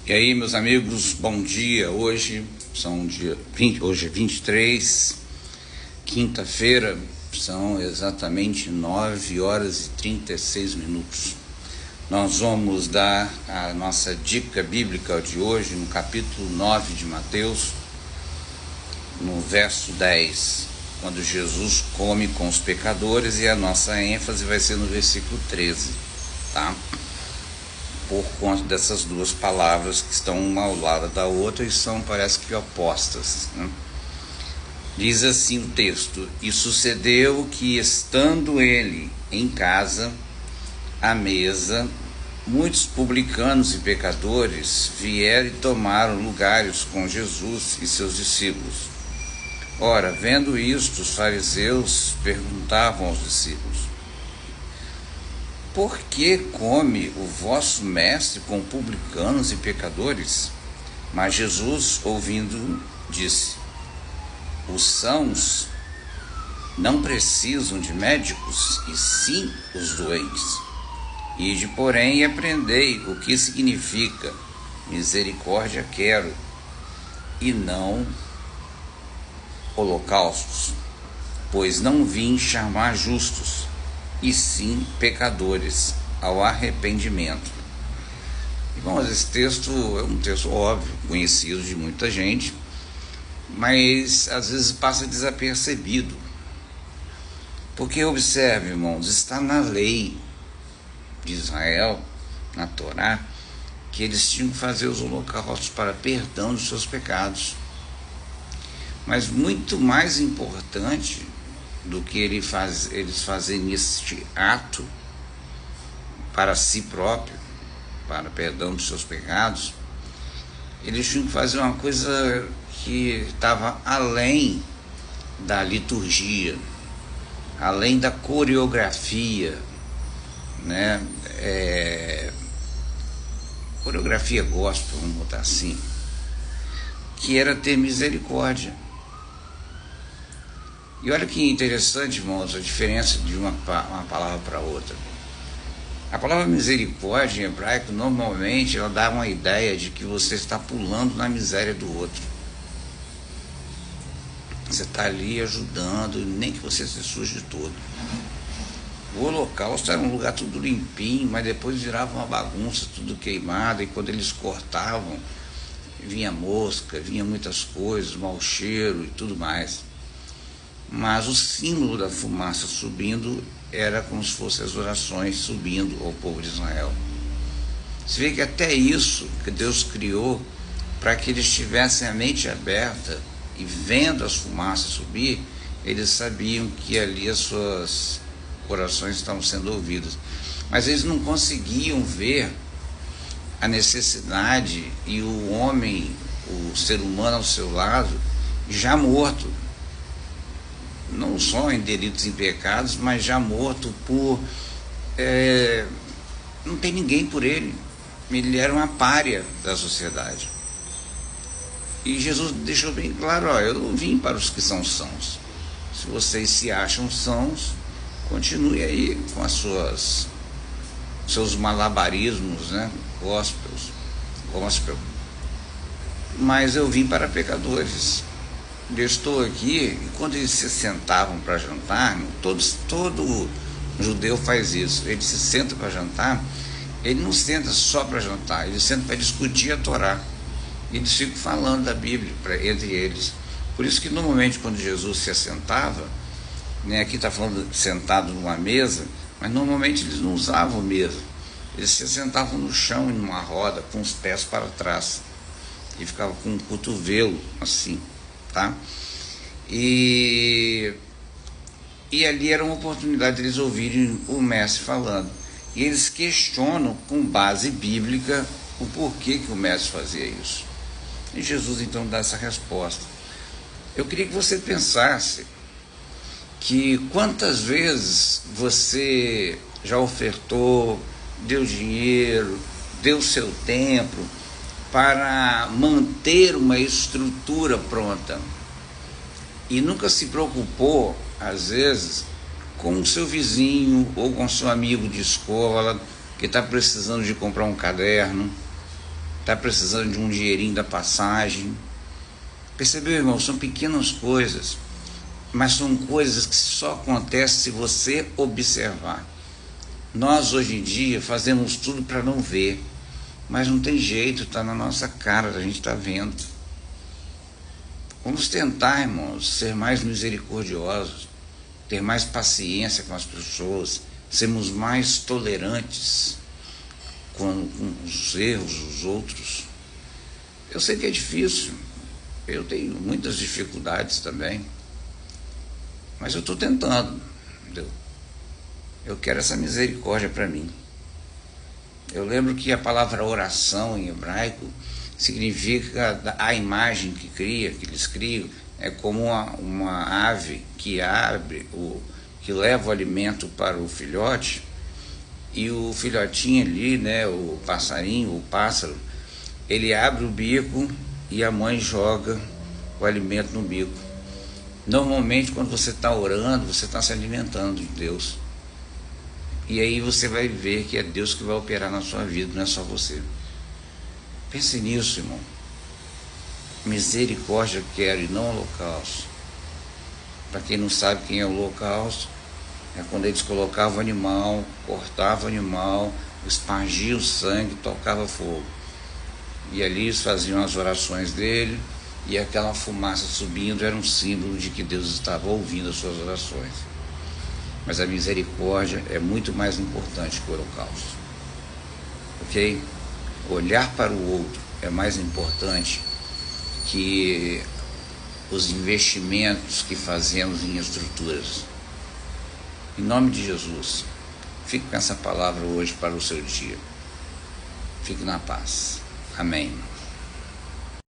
E aí, meus amigos, bom dia. Hoje é 23, quinta-feira, são exatamente 9 horas e 36 minutos. Nós vamos dar a nossa dica bíblica de hoje no capítulo 9 de Mateus, no verso 10, quando Jesus come com os pecadores, e a nossa ênfase vai ser no versículo 13, tá? Por conta dessas duas palavras que estão uma ao lado da outra e são, parece que, opostas, né? Diz assim o texto: E sucedeu que, estando ele em casa, à mesa, muitos publicanos e pecadores vieram e tomaram lugares com Jesus e seus discípulos. Ora, vendo isto, os fariseus perguntavam aos discípulos: Por que come o vosso mestre com publicanos e pecadores? Mas Jesus, ouvindo, disse: Os sãos não precisam de médicos, e sim os doentes. Ide, porém, e aprendei o que significa misericórdia quero, e não holocaustos, pois não vim chamar justos, e sim pecadores ao arrependimento. Irmãos, esse texto é um texto óbvio, conhecido de muita gente, mas às vezes passa desapercebido. Porque observe, irmãos, está na lei de Israel, na Torá, que eles tinham que fazer os holocaustos para perdão dos seus pecados. Mas muito mais importante do que eles fazerem este ato para si próprio, para perdão dos seus pecados, eles tinham que fazer uma coisa que estava além da liturgia, além da coreografia, né? Coreografia gospel, vamos botar assim, que era ter misericórdia. E olha que interessante, irmãos, a diferença de uma palavra para outra. A palavra misericórdia em hebraico, normalmente, ela dá uma ideia de que você está pulando na miséria do outro. Você está ali ajudando, nem que você se suje todo. O holocausto era um lugar tudo limpinho, mas depois virava uma bagunça, tudo queimado, e quando eles cortavam, vinha mosca, vinha muitas coisas, mau cheiro e tudo mais. Mas o símbolo da fumaça subindo era como se fossem as orações subindo ao povo de Israel. Você vê que até isso que Deus criou para que eles tivessem a mente aberta e vendo as fumaças subir, eles sabiam que ali as suas orações estavam sendo ouvidas. Mas eles não conseguiam ver a necessidade e o homem, o ser humano ao seu lado, já morto. Não só em delitos e pecados, mas já morto por... não tem ninguém por ele. Ele era uma pária da sociedade. E Jesus deixou bem claro: eu não vim para os que são sãos. Se vocês se acham sãos, continue aí com seus malabarismos, né? Gospel. Mas eu vim para pecadores. Eu estou aqui, e quando eles se sentavam para jantar, todo judeu faz isso, ele se senta para jantar, ele não senta só para jantar, ele senta para discutir a Torá. Eles ficam falando da Bíblia entre eles. Por isso que normalmente quando Jesus se assentava, né, aqui está falando sentado numa mesa, mas normalmente eles não usavam mesa, eles se sentavam no chão, em uma roda, com os pés para trás, e ficavam com o cotovelo assim. Tá? E ali era uma oportunidade de eles ouvirem o mestre falando. E eles questionam com base bíblica o porquê que o mestre fazia isso. E Jesus então dá essa resposta. Eu queria que você pensasse que quantas vezes você já ofertou, deu dinheiro, deu seu tempo para manter uma estrutura pronta e nunca se preocupou, às vezes, com o seu vizinho ou com seu amigo de escola que está precisando de comprar um caderno, está precisando de um dinheirinho da passagem. Percebeu, irmão? São pequenas coisas, mas são coisas que só acontecem se você observar. Nós hoje em dia fazemos tudo para não ver, mas não tem jeito, está na nossa cara, a gente está vendo. Vamos tentar, irmãos, ser mais misericordiosos, ter mais paciência com as pessoas, sermos mais tolerantes com os erros dos outros. Eu sei que é difícil, eu tenho muitas dificuldades também, mas eu estou tentando, entendeu? Eu quero essa misericórdia para mim. Eu lembro que a palavra oração em hebraico significa a imagem que cria, que eles criam, é como uma ave que abre, que leva o alimento para o filhote, e o filhotinho ali, né, o passarinho, o pássaro, ele abre o bico e a mãe joga o alimento no bico. Normalmente, quando você está orando, você está se alimentando de Deus. E aí você vai ver que é Deus que vai operar na sua vida, não é só você. Pense nisso, irmão. Misericórdia quero e não holocausto. Para quem não sabe quem é o holocausto, é quando eles colocavam o animal, cortavam o animal, espargiam o sangue, tocavam fogo. E ali eles faziam as orações dele, e aquela fumaça subindo era um símbolo de que Deus estava ouvindo as suas orações. Mas a misericórdia é muito mais importante que o holocausto. Ok? Olhar para o outro é mais importante que os investimentos que fazemos em estruturas. Em nome de Jesus, fique com essa palavra hoje para o seu dia. Fique na paz. Amém.